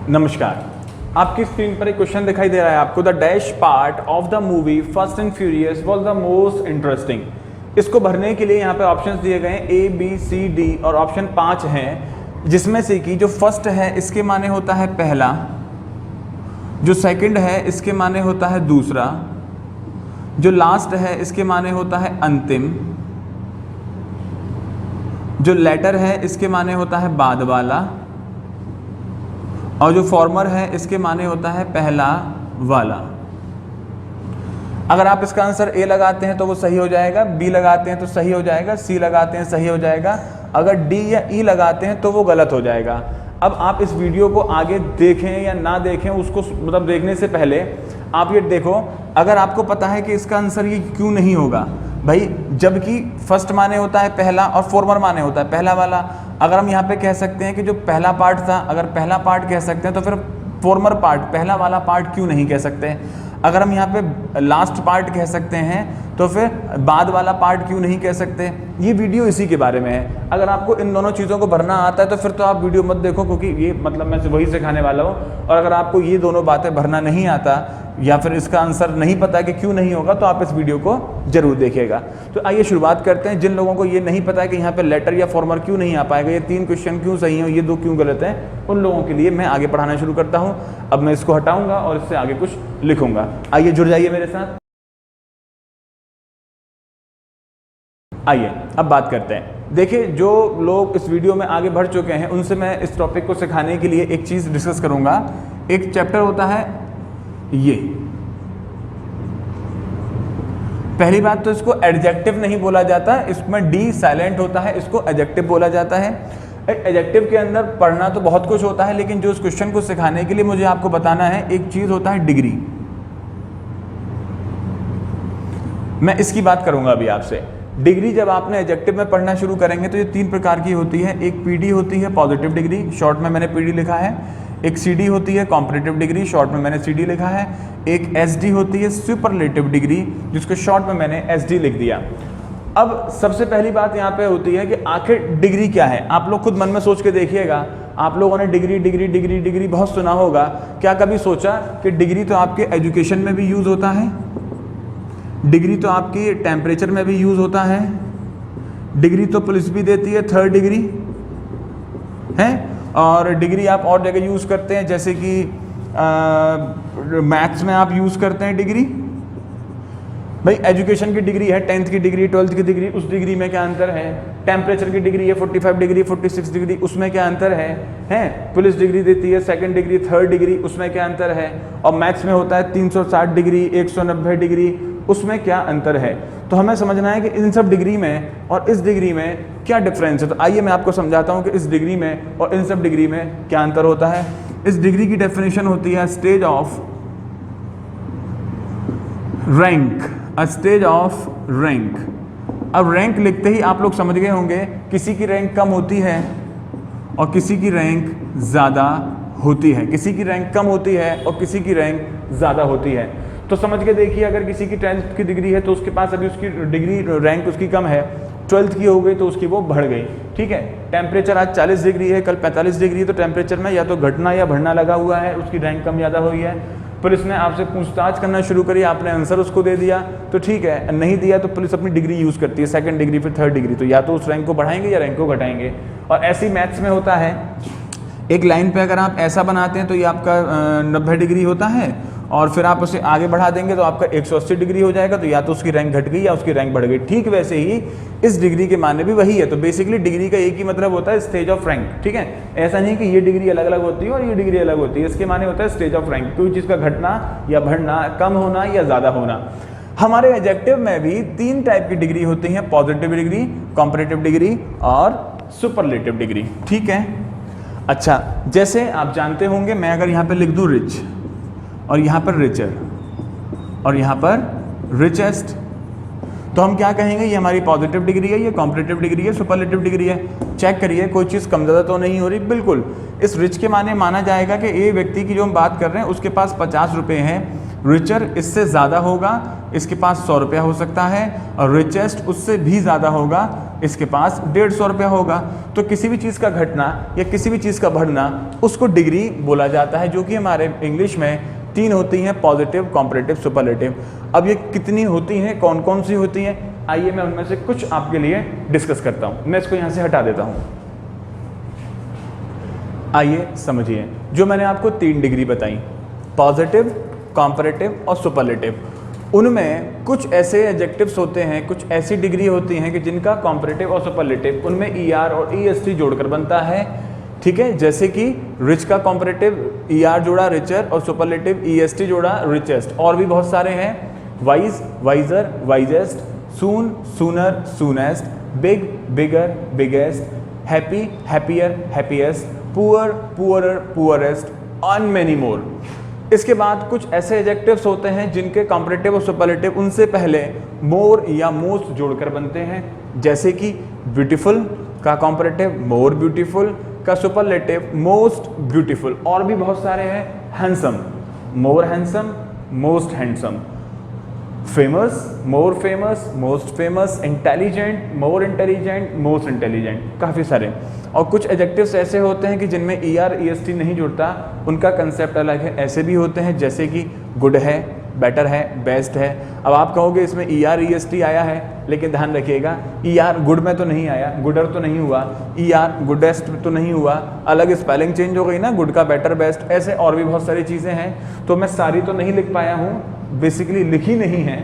नमस्कार, आपकी स्क्रीन पर एक क्वेश्चन दिखाई दे रहा है आपको। The dash part of the movie fast and furious was the most interesting. इसको भरने के लिए यहाँ पे ऑप्शंस दिए गए हैं A, B, C, D और ऑप्शन 5 हैं, जिसमें से कि जो फर्स्ट है इसके माने होता है पहला, जो सेकंड है इसके माने होता है दूसरा, जो लास्ट है इसके माने होता है अंतिम, जो लेटर है इसके माने होता है बाद वाला, और जो फॉर्मर है इसके माने होता है पहला वाला। अगर आप इसका आंसर ए लगाते हैं तो वो सही हो जाएगा, बी लगाते हैं तो सही हो जाएगा, सी लगाते हैं सही हो जाएगा, अगर डी या ई लगाते हैं तो वो गलत हो जाएगा। अब आप इस वीडियो को आगे देखें या ना देखें, उसको मतलब देखने से पहले आप ये देखो, अगर आपको पता है कि इसका आंसर ये क्यों नहीं होगा भाई, जबकि फर्स्ट माने होता है पहला और फॉर्मर माने होता है पहला वाला। अगर हम यहाँ पे कह सकते हैं कि जो पहला पार्ट था, अगर पहला पार्ट कह सकते हैं तो फिर फॉर्मर पार्ट पहला वाला पार्ट क्यों नहीं कह सकते? अगर हम यहाँ पे लास्ट पार्ट कह सकते हैं तो फिर बाद वाला पार्ट क्यों नहीं कह सकते? ये वीडियो इसी के बारे में है। अगर आपको इन दोनों चीज़ों को भरना आता है तो फिर तो आप वीडियो मत देखो, क्योंकि ये मतलब मैं वही सिखाने वाला हूँ। और अगर आपको ये दोनों बातें भरना नहीं आता या फिर इसका आंसर नहीं पता कि क्यों नहीं होगा, तो आप इस वीडियो को जरूर देखिएगा। तो आइए शुरुआत करते हैं। जिन लोगों को ये नहीं पता है कि यहाँ पे लेटर या फॉर्मर क्यों नहीं आ पाएगा, ये 3 क्वेश्चन क्यों सही हैं, ये 2 क्यों गलत हैं, उन लोगों के लिए मैं आगे पढ़ाना शुरू करता हूँ। अब मैं इसको हटाऊंगा और इससे आगे कुछ लिखूंगा। आइए जुड़ जाइए मेरे साथ। आइए अब बात करते हैं। देखिए, जो लोग इस वीडियो में आगे बढ़ चुके हैं उनसे मैं इस टॉपिक को सिखाने के लिए एक चीज़ डिस्कस करूंगा। एक चैप्टर होता है ये। पहली बात तो इसको एडजेक्टिव नहीं बोला जाता, इसमें डी साइलेंट होता है, इसको एडजेक्टिव बोला जाता है। एडजेक्टिव के अंदर पढ़ना तो बहुत कुछ होता है, लेकिन जो इस क्वेश्चन को सिखाने के लिए मुझे आपको बताना है, एक चीज़ होता है डिग्री। मैं इसकी बात करूंगा अभी आपसे। डिग्री जब आपने एडजेक्टिव में पढ़ना शुरू करेंगे तो ये 3 प्रकार की होती है। एक पीडी होती है, पॉजिटिव डिग्री, शॉर्ट में मैंने पीडी लिखा है। एक सीडी होती है, कॉम्परेटिव डिग्री, शॉर्ट में मैंने सीडी लिखा है। एक एसडी होती है, सुपरलेटिव डिग्री, जिसको शॉर्ट में मैंने एसडी लिख दिया। अब सबसे पहली बात यहाँ पे होती है कि आखिर डिग्री क्या है। आप लोग खुद मन में सोच के देखिएगा। आप लोगों ने डिग्री डिग्री डिग्री डिग्री बहुत सुना होगा। क्या कभी सोचा कि डिग्री तो आपके एजुकेशन में भी यूज़ होता है, डिग्री तो आपकी टेम्परेचर में भी यूज़ होता है, डिग्री तो पुलिस भी देती है, 3rd डिग्री है, और डिग्री आप और जगह यूज़ करते हैं, जैसे कि मैथ्स में आप यूज़ करते हैं डिग्री। भाई एजुकेशन की डिग्री है, 10th की डिग्री, 12th की डिग्री, उस डिग्री में क्या अंतर है? टेम्परेचर की डिग्री है 45 डिग्री, 46 डिग्री, उसमें क्या अंतर है? पुलिस डिग्री देती है 2nd डिग्री, 3rd डिग्री, उसमें क्या अंतर है? और मैथ्स में होता है 360 डिग्री, 190 डिग्री, उसमें क्या अंतर है? तो हमें समझना है कि इन सब डिग्री में और इस डिग्री में क्या डिफरेंस है। तो आइए मैं आपको समझाता हूँ कि इस डिग्री में और इन सब डिग्री में क्या अंतर होता है। इस डिग्री की डेफिनेशन होती है stage of rank, a stage of rank. अब रैंक लिखते ही आप लोग समझ गए होंगे, किसी की रैंक कम होती है और किसी की रैंक ज़्यादा होती है, किसी की रैंक कम होती है और किसी की रैंक ज़्यादा होती है। तो समझ के देखिए, अगर किसी की 10th की डिग्री है तो उसके पास अभी उसकी डिग्री रैंक उसकी कम है, 12th की हो गई तो उसकी वो बढ़ गई, ठीक है। टेम्परेचर आज 40 डिग्री है, कल 45 डिग्री है, तो टेम्परेचर में या तो घटना या बढ़ना लगा हुआ है, उसकी रैंक कम ज़्यादा हुई है। पुलिस ने आपसे पूछताछ करना शुरू करी, आपने आंसर उसको दे दिया तो ठीक है, नहीं दिया तो पुलिस अपनी डिग्री यूज़ करती है, 2nd डिग्री फिर 3rd डिग्री, तो या तो उस रैंक को बढ़ाएंगे या रैंक को घटाएंगे। और ऐसी मैथ्स में होता है, एक लाइन पे अगर आप ऐसा बनाते हैं तो ये आपका 90 डिग्री होता है, और फिर आप उसे आगे बढ़ा देंगे तो आपका 180 डिग्री हो जाएगा, तो या तो उसकी रैंक घट गई या उसकी रैंक बढ़ गई। ठीक वैसे ही इस डिग्री के माने भी वही है। तो बेसिकली डिग्री का एक ही मतलब होता है, स्टेज ऑफ रैंक, ठीक है। ऐसा नहीं कि ये डिग्री अलग अलग होती है और ये डिग्री अलग होती है, इसके माने होता है स्टेज ऑफ रैंक, कोई चीज़ का घटना या बढ़ना, कम होना या ज़्यादा होना। हमारे एडजेक्टिव में भी 3 टाइप की डिग्री होती हैं, पॉजिटिव डिग्री, कॉम्परेटिव डिग्री और सुपरलेटिव डिग्री, ठीक है। अच्छा, जैसे आप जानते होंगे, मैं अगर यहाँ पे लिख दूँ रिच और यहाँ पर रिचर और यहाँ पर रिचेस्ट, तो हम क्या कहेंगे? ये हमारी पॉजिटिव डिग्री है, ये कॉम्परेटिव डिग्री है, सुपरलेटिव डिग्री है। चेक करिए कोई चीज़ कम ज़्यादा तो नहीं हो रही। बिल्कुल, इस रिच के माने माना जाएगा कि ये व्यक्ति की जो हम बात कर रहे हैं उसके पास 50 रुपये हैं, रिचर इससे ज़्यादा होगा, इसके पास 100 रुपया हो सकता है, और रिचेस्ट उससे भी ज़्यादा होगा, इसके पास 150 रुपया होगा। तो किसी भी चीज़ का घटना या किसी भी चीज़ का बढ़ना उसको डिग्री बोला जाता है, जो कि हमारे इंग्लिश में 3 होती हैं, पॉजिटिव, कॉम्परेटिव, सुपरलेटिव। अब ये कितनी होती हैं, कौन कौन सी होती हैं, आइए मैं उनमें से कुछ आपके लिए डिस्कस करता हूँ। मैं इसको यहाँ से हटा देता हूँ। आइए समझिए, जो मैंने आपको 3 डिग्री बताई, पॉजिटिव, कॉम्परेटिव और सुपरलेटिव, उनमें कुछ ऐसे एडजेक्टिव्स होते हैं, कुछ ऐसी डिग्री होती हैं कि जिनका कॉम्परेटिव और सुपरलेटिव उनमें ER और EST जोड़कर बनता है। ठीक है, जैसे कि रिच का कॉम्परेटिव ER जोड़ा रिचर और सुपरलेटिव EST जोड़ा रिचेस्ट। और भी बहुत सारे हैं, wise, wiser, wisest, soon, sooner, soonest, big, bigger, biggest, happy, happier, happiest, poor, poorer, poorest, on many more. इसके बाद कुछ ऐसे एडजेक्टिव्स होते हैं जिनके कॉम्परेटिव और सुपरलेटिव उनसे पहले मोर या मोस्ट जोड़कर बनते हैं, जैसे कि ब्यूटीफुल का कॉम्परेटिव मोर ब्यूटीफुल, का सुपरलेटिव मोस्ट ब्यूटीफुल। और भी बहुत सारे हैं, handsome, more handsome, most handsome, famous, more famous, most famous, intelligent, more intelligent, most intelligent, काफ़ी सारे। और कुछ एडजेक्टिव्स ऐसे होते हैं कि जिनमें ER EST नहीं जुड़ता, उनका कंसेप्ट अलग है। ऐसे भी होते हैं जैसे कि गुड है, बेटर है, बेस्ट है। अब आप कहोगे इसमें ER EST आया है, लेकिन ध्यान रखिएगा ER गुड में तो नहीं आया, गुडर तो नहीं हुआ, ER गुडेस्ट तो नहीं हुआ, अलग स्पेलिंग चेंज हो गई ना, गुड का बेटर, बेस्ट, ऐसे और भी बहुत सारी चीज़ें हैं। तो मैं सारी तो नहीं लिख पाया हूँ, बेसिकली लिखी नहीं है,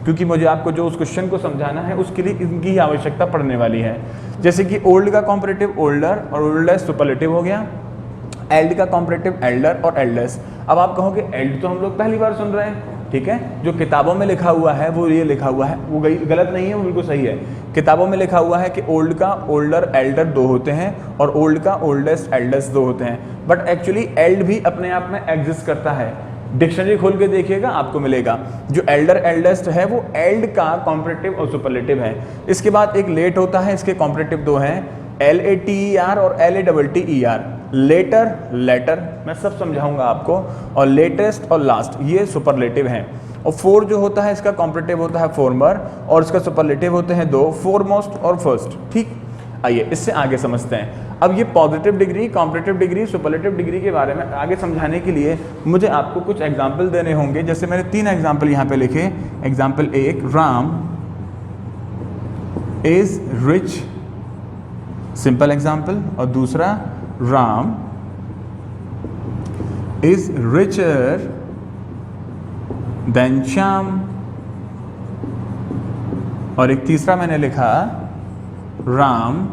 क्योंकि मुझे आपको जो उस क्वेश्चन को समझाना है उसके लिए इनकी ही आवश्यकता पड़ने वाली है। जैसे कि ओल्ड का कॉम्परेटिव ओल्डर और ओल्डेस्ट सुपरलेटिव हो गया, एल्ड का कॉम्परेटिव एल्डर और एल्डेस्ट। अब आप कहोगे एल्ड तो हम लोग पहली बार सुन रहे हैं, ठीक है, जो किताबों में लिखा हुआ है वो ये लिखा हुआ है, वो गलत नहीं है, वो बिल्कुल सही है। किताबों में लिखा हुआ है कि ओल्ड का ओल्डर एल्डर 2 होते हैं और ओल्ड का ओल्डेस्ट एल्डेस्ट 2 होते हैं, बट एक्चुअली एल्ड भी अपने आप में एग्जिस्ट करता है। डिक्शनरी खोल के देखिएगा, आपको मिलेगा जो एल्डर एल्डेस्ट है वो एल्ड का कॉम्परेटिव और सुपरलेटिव है। इसके बाद एक लेट होता है, इसके कॉम्परेटिव 2 हैं, LATER और LATTER। लेटर, लेटर, मैं सब समझाऊंगा आपको, और लेटेस्ट और लास्ट, ये सुपरलेटिव हैं। और 4 जो होता है इसका कॉम्परेटिव होता है फॉर्मर और इसका सुपरलेटिव होते हैं 2, फोरमोस्ट और फर्स्ट। ठीक, आइए इससे आगे समझते हैं। अब ये positive degree, comparative degree, superlative degree के बारे में आगे समझाने के लिए मुझे आपको कुछ एग्जाम्पल देने होंगे। जैसे मैंने 3 एग्जाम्पल यहाँ पे लिखे। Example 1, Ram is rich, simple example, और दूसरा Ram is richer than Shyam, और एक तीसरा मैंने लिखा Ram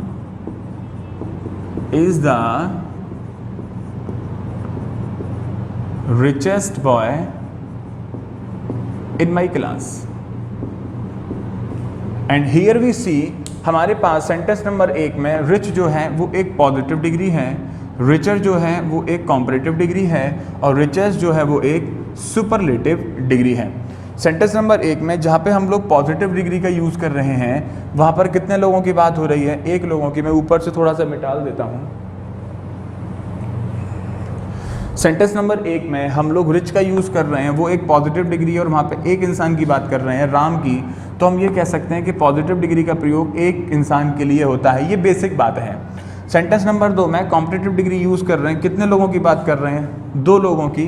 is the richest boy in my class। and here we see हमारे पास सेंटेंस नंबर 1 में रिच जो है वो एक पॉजिटिव डिग्री है, रिचर जो है वो एक कॉम्परेटिव डिग्री है, और रिचेस्ट जो है वो एक सुपरलेटिव डिग्री है। सेंटेंस नंबर 1 में जहाँ पे हम लोग पॉजिटिव डिग्री का यूज़ कर रहे हैं, वहाँ पर कितने लोगों की बात हो रही है? 1 लोगों की। मैं ऊपर से थोड़ा सा मिटाल देता हूँ। सेंटेंस नंबर 1 में हम लोग रिच का यूज़ कर रहे हैं, वो एक पॉजिटिव डिग्री है और वहाँ पे एक इंसान की बात कर रहे हैं, राम की। तो हम ये कह सकते हैं कि पॉजिटिव डिग्री का प्रयोग एक इंसान के लिए होता है, ये बेसिक बात है। सेंटेंस नंबर 2 में कॉम्परेटिव डिग्री यूज़ कर रहे हैं, कितने लोगों की बात कर रहे हैं? 2 लोगों की।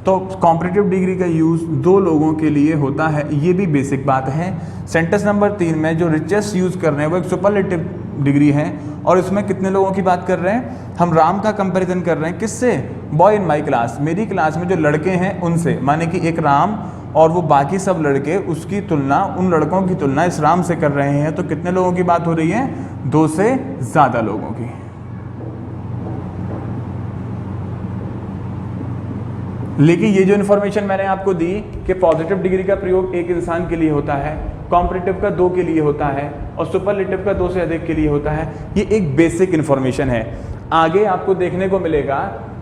तो कॉम्परेटिव डिग्री का यूज़ 2 लोगों के लिए होता है, ये भी बेसिक बात है। सेंटेंस नंबर 3 में जो रिचेस्ट यूज़ कर रहे हैं वो एक सुपरलेटिव डिग्री है, और इसमें कितने लोगों की बात कर रहे हैं? हम राम का कंपैरिजन कर रहे हैं, किससे? बॉय इन माय क्लास, मेरी क्लास में जो लड़के हैं उनसे, माने कि एक राम और वो बाकी सब लड़के, उसकी तुलना, उन लड़कों की तुलना इस राम से कर रहे हैं। तो कितने लोगों की बात हो रही है? 2 से ज़्यादा लोगों की। लेकिन ये जो इन्फॉर्मेशन मैंने आपको दी कि पॉजिटिव डिग्री का प्रयोग एक इंसान के लिए होता है, कॉम्परेटिव का 2 के लिए होता है और सुपरलेटिव का 2 से अधिक के लिए होता है, ये एक बेसिक इन्फॉर्मेशन है। आगे आपको देखने को मिलेगा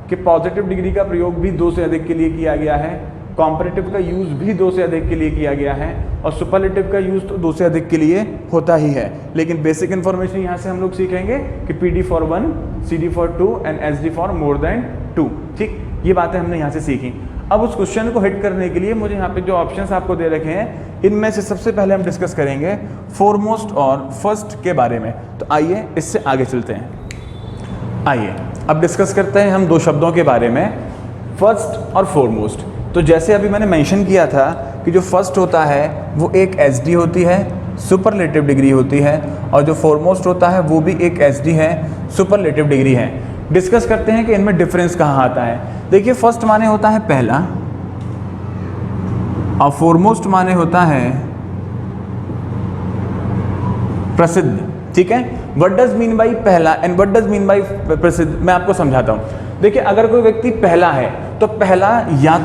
कि पॉजिटिव डिग्री का प्रयोग भी 2 से अधिक के लिए किया गया है, कॉम्परेटिव का यूज़ भी 2 से अधिक के लिए किया गया है, और सुपरलेटिव का यूज़ तो 2 से अधिक के लिए होता ही है। लेकिन बेसिक इन्फॉर्मेशन यहाँ से हम लोग सीखेंगे कि PD for 1, CD for 2 and SD for more than 2। ठीक, ये बातें हमने यहाँ से सीखी। अब उस क्वेश्चन को हिट करने के लिए मुझे यहाँ पे जो ऑप्शंस आपको दे रखे हैं, इनमें से सबसे पहले हम डिस्कस करेंगे फोरमोस्ट और फर्स्ट के बारे में। तो आइए इससे आगे चलते हैं। आइए अब डिस्कस करते हैं हम दो शब्दों के बारे में, फर्स्ट और फोरमोस्ट। तो जैसे अभी मैंने मेंशन किया था कि जो फर्स्ट होता है वो एक एसडी होती है, सुपरलेटिव डिग्री होती है, और जो फोरमोस्ट होता है वो भी एक एसडी है, सुपरलेटिव डिग्री है। डिस्कस करते हैं कि इनमें डिफरेंस कहाँ आता है। देखिए, फर्स्ट माने होता है पहला और फोरमोस्ट माने होता है प्रसिद्ध। ठीक है, व्हाट डज मीन बाई पहला and what does mean by प्रसिद्ध, मैं आपको समझाता हूं। देखिए, अगर कोई व्यक्ति पहला है तो पहला या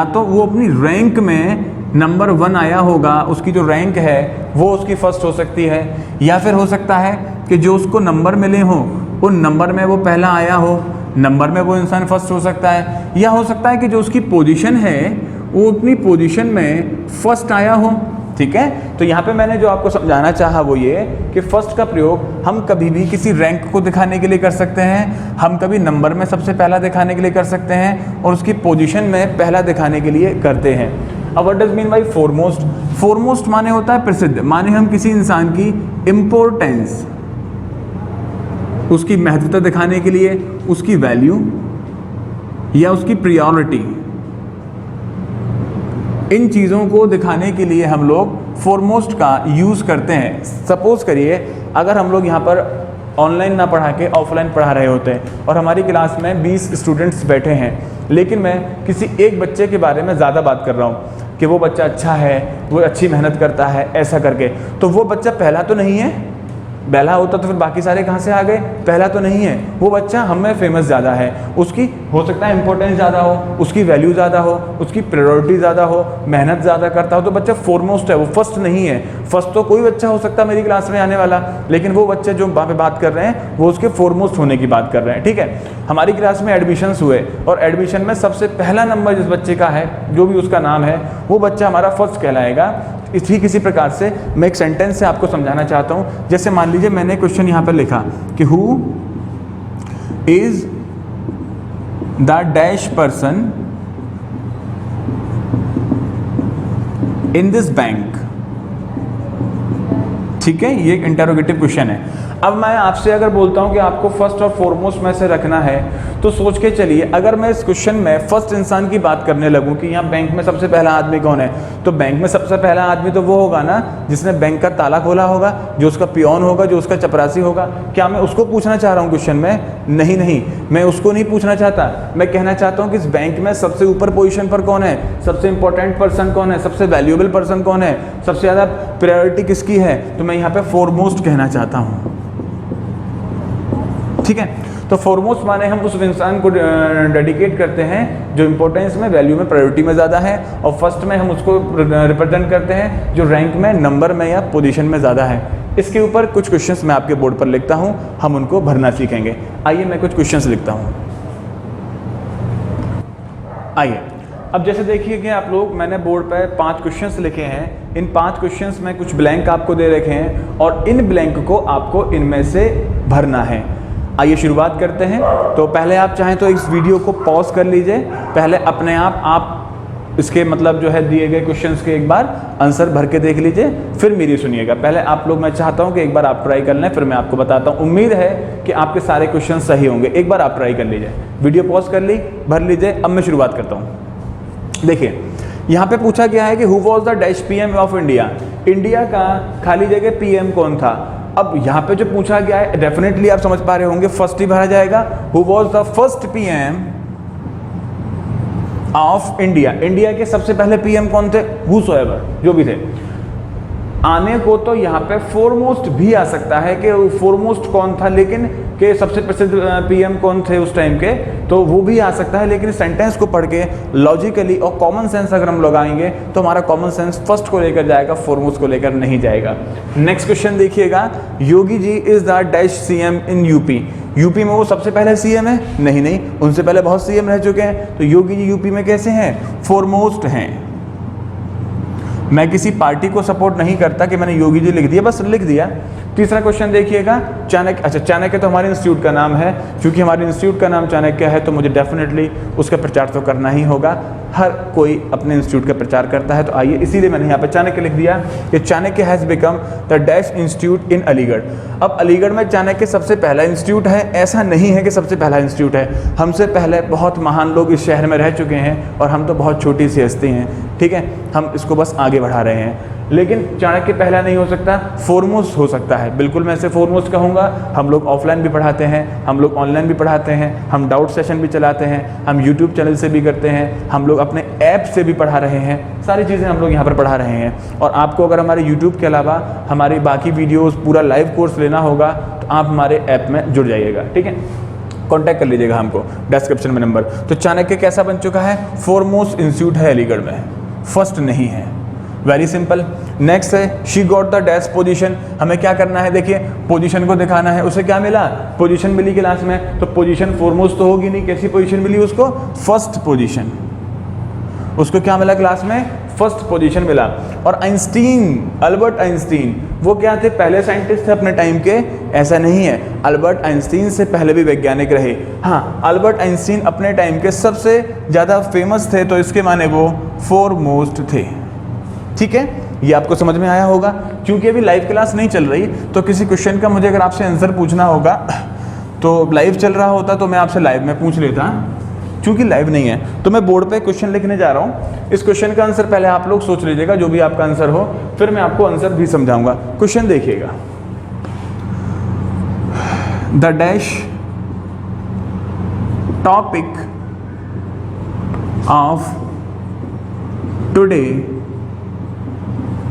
तो वो अपनी रैंक में नंबर 1 आया होगा, उसकी जो रैंक है वो उसकी फर्स्ट हो सकती है, या फिर हो सकता है कि जो उसको नंबर मिले हों उन नंबर में वो पहला आया हो, नंबर में वो इंसान फर्स्ट हो सकता है, या हो सकता है कि जो उसकी पोजीशन है वो अपनी पोजीशन में फर्स्ट आया हो। ठीक है, तो यहाँ पे मैंने जो आपको समझाना चाहा वो ये कि फर्स्ट का प्रयोग हम कभी भी किसी रैंक को दिखाने के लिए कर सकते हैं, हम कभी नंबर में सबसे पहला दिखाने के लिए कर सकते हैं, और उसकी पोजीशन में पहला दिखाने के लिए करते हैं। अब what does mean by foremost? Foremost माने होता है प्रसिद्ध, माने हम किसी इंसान की इम्पोर्टेंस, उसकी महत्वता दिखाने के लिए, उसकी वैल्यू या उसकी प्रायोरिटी, इन चीज़ों को दिखाने के लिए हम लोग फोरमोस्ट का यूज़ करते हैं। सपोज करिए अगर हम लोग यहाँ पर ऑनलाइन ना पढ़ा के ऑफलाइन पढ़ा रहे होते हैं और हमारी क्लास में 20 स्टूडेंट्स बैठे हैं, लेकिन मैं किसी एक बच्चे के बारे में ज़्यादा बात कर रहा हूँ कि वो बच्चा अच्छा है, वो अच्छी मेहनत करता है, ऐसा करके, तो वो बच्चा पहला तो नहीं है। पहला होता तो फिर बाकी सारे कहाँ से आ गए? पहला तो नहीं है। वो बच्चा हम में फेमस ज़्यादा है, उसकी हो सकता है इंपॉर्टेंस ज़्यादा हो, उसकी वैल्यू ज़्यादा हो, उसकी प्रायोरिटी ज़्यादा हो, मेहनत ज़्यादा करता हो, तो बच्चा फोरमोस्ट है, वो फर्स्ट नहीं है। फर्स्ट तो कोई बच्चा हो सकता है मेरी क्लास में आने वाला, लेकिन वो बच्चे जो वहाँ पे बात कर रहे हैं वो उसके फोरमोस्ट होने की बात कर रहे हैं। ठीक है, हमारी क्लास में एडमिशन्स हुए और एडमिशन में सबसे पहला नंबर जिस बच्चे का है, जो भी उसका नाम है, वो बच्चा हमारा फर्स्ट कहलाएगा। ठीक इसी प्रकार से मैं एक सेंटेंस से आपको समझाना चाहता हूँ। जैसे मान लीजिए मैंने क्वेश्चन यहाँ पर लिखा कि who is the dash person in this bank. ठीक है, ये एक इंटरोगेटिव क्वेश्चन है। अब मैं आपसे अगर बोलता हूं कि आपको फर्स्ट और फोरमोस्ट में से रखना है, तो सोच के चलिए, अगर मैं इस क्वेश्चन में फर्स्ट इंसान की बात करने लगूं कि यहाँ बैंक में सबसे पहला आदमी कौन है, तो बैंक में सबसे पहला आदमी तो वो होगा ना जिसने बैंक का ताला खोला होगा, जो उसका पियोन होगा, जो उसका चपरासी होगा। क्या मैं उसको पूछना चाह रहा हूँ क्वेश्चन में? नहीं, मैं उसको नहीं पूछना चाहता। मैं कहना चाहता हूँ कि इस बैंक में सबसे ऊपर पोजीशन पर कौन है, सबसे इंपॉर्टेंट पर्सन कौन है, सबसे वैल्यूएबल पर्सन कौन है, सबसे ज़्यादा प्रायोरिटी किसकी है, तो मैं यहाँ पे फोरमोस्ट कहना चाहता हूँ। ठीक है, तो फोरमोस्ट माने हम उस इंसान को डेडिकेट करते हैं जो इंपॉर्टेंस में, वैल्यू में, प्रायोरिटी में ज़्यादा है, और फर्स्ट में हम उसको रिप्रेजेंट करते हैं जो रैंक में, नंबर में या पोजीशन में ज़्यादा है। इसके ऊपर कुछ क्वेश्चंस मैं आपके बोर्ड पर लिखता हूं, हम उनको भरना सीखेंगे। आइए मैं कुछ क्वेश्चंस लिखता हूं। आइए अब जैसे देखिए कि आप लोग, मैंने बोर्ड पर 5 क्वेश्चंस लिखे हैं। इन 5 क्वेश्चंस में कुछ ब्लैंक आपको दे रखे हैं और इन ब्लैंक को आपको इनमें से भरना है। आइए शुरुआत करते हैं। तो पहले आप चाहें तो इस वीडियो को पॉज कर लीजिए, पहले अपने आप इसके मतलब जो है दिए गए क्वेश्चंस के एक बार आंसर भर के देख लीजिए, फिर मेरी सुनिएगा। पहले आप लोग, मैं चाहता हूं कि एक बार आप ट्राई कर लें, फिर मैं आपको बताता हूं। उम्मीद है कि आपके सारे क्वेश्चन सही होंगे। एक बार आप ट्राई कर लीजिए, वीडियो पॉज कर ली, भर लीजिए। अब मैं शुरुआत करता हूँ। देखिए यहाँ पे पूछा गया है कि who was the dash PM of India. India का खाली जगह पीएम कौन था। अब यहाँ पे जो पूछा गया है, डेफिनेटली आप समझ पा रहे होंगे, फर्स्ट ही भरा जाएगा। Who was the first PM of India. India के सबसे पहले पीएम कौन थे, हुसोएवर, जो भी थे। आने को तो यहाँ पे फोरमोस्ट भी आ सकता है कि फोरमोस्ट कौन था, लेकिन कि सबसे प्रसिद्ध पीएम कौन थे उस टाइम के, तो वो भी आ सकता है। लेकिन सेंटेंस को पढ़ के लॉजिकली और कॉमन सेंस अगर हम लगाएंगे तो हमारा कॉमन सेंस फर्स्ट को लेकर जाएगा, फोरमोस्ट को लेकर नहीं जाएगा। नेक्स्ट क्वेश्चन देखिएगा, Yogi ji is the dash CM in UP. UP में वो सबसे पहले सीएम है? नहीं, उनसे पहले बहुत सीएम रह चुके हैं। तो योगी जी यूपी में कैसे हैं, फोरमोस्ट हैं। मैं किसी पार्टी को सपोर्ट नहीं करता कि मैंने योगी जी लिख दिया, बस लिख दिया। तीसरा क्वेश्चन देखिएगा, चाणक्य, अच्छा चाणक्य तो हमारे इंस्टीट्यूट का नाम है, क्योंकि हमारे इंस्टीट्यूट का नाम चाणक्य है तो मुझे डेफिनेटली उसका प्रचार तो करना ही होगा। हर कोई अपने इंस्टीट्यूट का प्रचार करता है, तो आइए इसीलिए मैंने यहाँ पे चाणक्य लिख दिया कि Chanakya has become the dash institute इन अलीगढ़। अब अलीगढ़ में चाणक्य सबसे पहला इंस्टीट्यूट है, ऐसा नहीं है कि सबसे पहला इंस्टीट्यूट है, हमसे पहले बहुत महान लोग इस शहर में रह चुके हैं और हम तो बहुत छोटी सी हस्ती हैं, ठीक है, हम इसको बस आगे बढ़ा रहे हैं। लेकिन चाणक्य पहला नहीं हो सकता, फोरमोस्ट हो सकता है, बिल्कुल मैं इसे फोरमोस्ट कहूँगा। हम लोग ऑफलाइन भी पढ़ाते हैं, हम लोग ऑनलाइन भी पढ़ाते हैं, हम डाउट सेशन भी चलाते हैं, हम यूट्यूब चैनल से भी करते हैं, हम लोग अपने ऐप से भी पढ़ा रहे हैं, सारी चीज़ें हम लोग यहाँ पर पढ़ा रहे हैं। और आपको अगर हमारे यूट्यूब के अलावा हमारी बाकी वीडियोज़ पूरा लाइव कोर्स लेना होगा तो आप हमारे ऐप में जुड़ जाइएगा, ठीक है, कॉन्टैक्ट कर लीजिएगा हमको, डिस्क्रिप्शन में नंबर। तो चाणक्य कैसा बन चुका है, फोरमोस्ट इंस्टीट्यूट है अलीगढ़ में, फर्स्ट नहीं है, वेरी सिंपल। नेक्स्ट है she got the dash position, हमें क्या करना है, देखिए पोजीशन को दिखाना है, उसे क्या मिला, पोजीशन मिली क्लास में, तो पोजीशन फोरमोस्ट तो होगी नहीं, कैसी पोजीशन मिली उसको, फर्स्ट पोजीशन, उसको क्या मिला क्लास में, फर्स्ट पोजीशन मिला। और आइंस्टीन, अल्बर्ट आइंस्टीन, वो क्या थे, पहले साइंटिस्ट थे अपने टाइम के, ऐसा नहीं है, अल्बर्ट आइंस्टीन से पहले भी वैज्ञानिक रहे। हाँ, अल्बर्ट आइंस्टीन अपने टाइम के सबसे ज़्यादा फेमस थे, तो इसके माने वो फोरमोस्ट थे, ठीक है, ये आपको समझ में आया होगा। क्योंकि अभी लाइव क्लास नहीं चल रही, तो किसी क्वेश्चन का मुझे अगर आपसे आंसर पूछना होगा तो लाइव चल रहा होता तो मैं आपसे लाइव में पूछ लेता, क्योंकि लाइव नहीं है तो मैं बोर्ड पे क्वेश्चन लिखने जा रहा हूँ। इस क्वेश्चन का आंसर पहले आप लोग सोच लीजिएगा, जो भी आपका आंसर हो, फिर मैं आपको आंसर भी समझाऊंगा। क्वेश्चन देखिएगा, the dash topic of today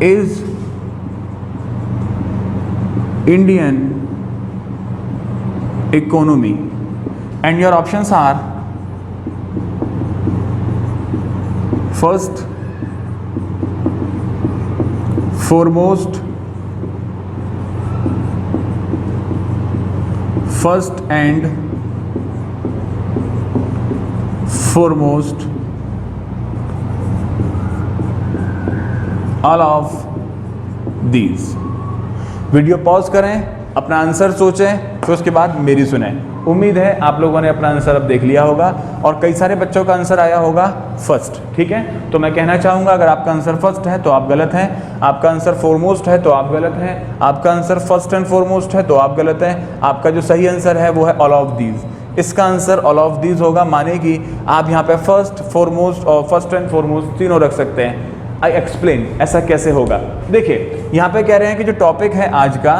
is Indian economy, and your options are first, foremost, first and foremost, all of these. Video pause करें, अपना आंसर सोचें, फिर उसके बाद मेरी सुनें। उम्मीद है आप लोगों ने अपना आंसर अब देख लिया होगा और कई सारे बच्चों का आंसर आया होगा फर्स्ट, ठीक है। तो मैं कहना चाहूँगा अगर आपका आंसर फर्स्ट है तो आप गलत हैं, आपका आंसर फोरमोस्ट है तो आप गलत हैं, आपका आंसर फर्स्ट एंड फोरमोस्ट है तो आप गलत हैं, आपका जो सही आंसर है वो है ऑल ऑफ दीज। इसका आंसर ऑल ऑफ दीज होगा, माने कि आप यहाँ पे फर्स्ट, फोरमोस्ट और फर्स्ट एंड फोरमोस्ट तीनों रख सकते हैं। आई एक्सप्लेन, ऐसा कैसे होगा, देखिए यहाँ पे कह रहे हैं कि जो टॉपिक है आज का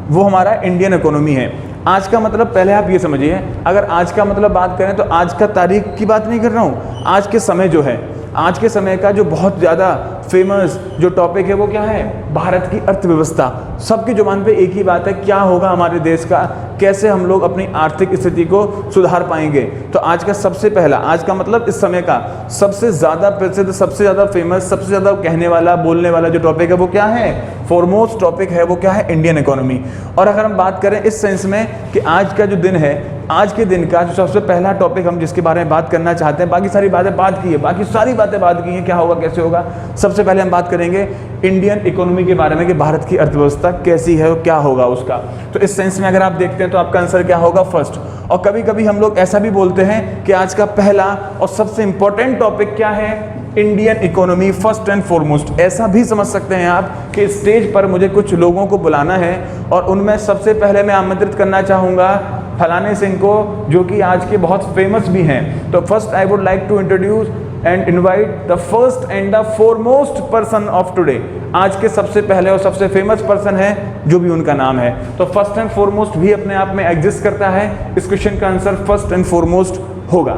वो हमारा इंडियन इकोनॉमी है। आज का मतलब पहले आप ये समझिए, अगर आज का मतलब बात करें तो आज का तारीख की बात नहीं कर रहा हूँ, आज के समय जो है, आज के समय का जो बहुत ज़्यादा फेमस जो टॉपिक है वो क्या है, भारत की अर्थव्यवस्था। सबकी जुबान पे एक ही बात है, क्या होगा हमारे देश का, कैसे हम लोग अपनी आर्थिक स्थिति को सुधार पाएंगे। तो आज का सबसे पहला, आज का मतलब इस समय का सबसे ज़्यादा प्रसिद्ध, सबसे ज़्यादा फेमस, सबसे ज़्यादा कहने वाला, बोलने वाला जो टॉपिक है वो क्या है, फोरमोस्ट टॉपिक है वो क्या है, इंडियन इकोनॉमी। और अगर हम बात करें इस सेंस में कि आज का जो दिन है, आज के दिन का जो सबसे पहला टॉपिक हम जिसके बारे में बात करना चाहते हैं, बाकी सारी बातें बात की है, बाकी सारी बातें बात की हैं, क्या होगा कैसे होगा, सबसे पहले हम बात करेंगे इंडियन इकोनॉमी के बारे में कि भारत की अर्थव्यवस्था कैसी है और क्या होगा उसका। तो इस सेंस में अगर आप देखते हैं तो आपका आंसर क्या होगा, फर्स्ट। और कभी कभी हम लोग ऐसा भी बोलते हैं कि आज का पहला और सबसे इंपॉर्टेंट टॉपिक क्या है, Indian economy first and foremost. ऐसा भी समझ सकते हैं आप कि स्टेज पर मुझे कुछ लोगों को बुलाना है और उनमें सबसे पहले मैं आमंत्रित करना चाहूँगा फलाने सिंह को, जो कि आज के बहुत फेमस भी हैं। तो first I would like to introduce and invite the first and the foremost person of today. आज के सबसे पहले और सबसे फेमस पर्सन है, जो भी उनका नाम है। तो फर्स्ट एंड फोरमोस्ट भी अपने आप में एग्जिस्ट करता है, इस क्वेश्चन का आंसर फर्स्ट एंड फोरमोस्ट होगा।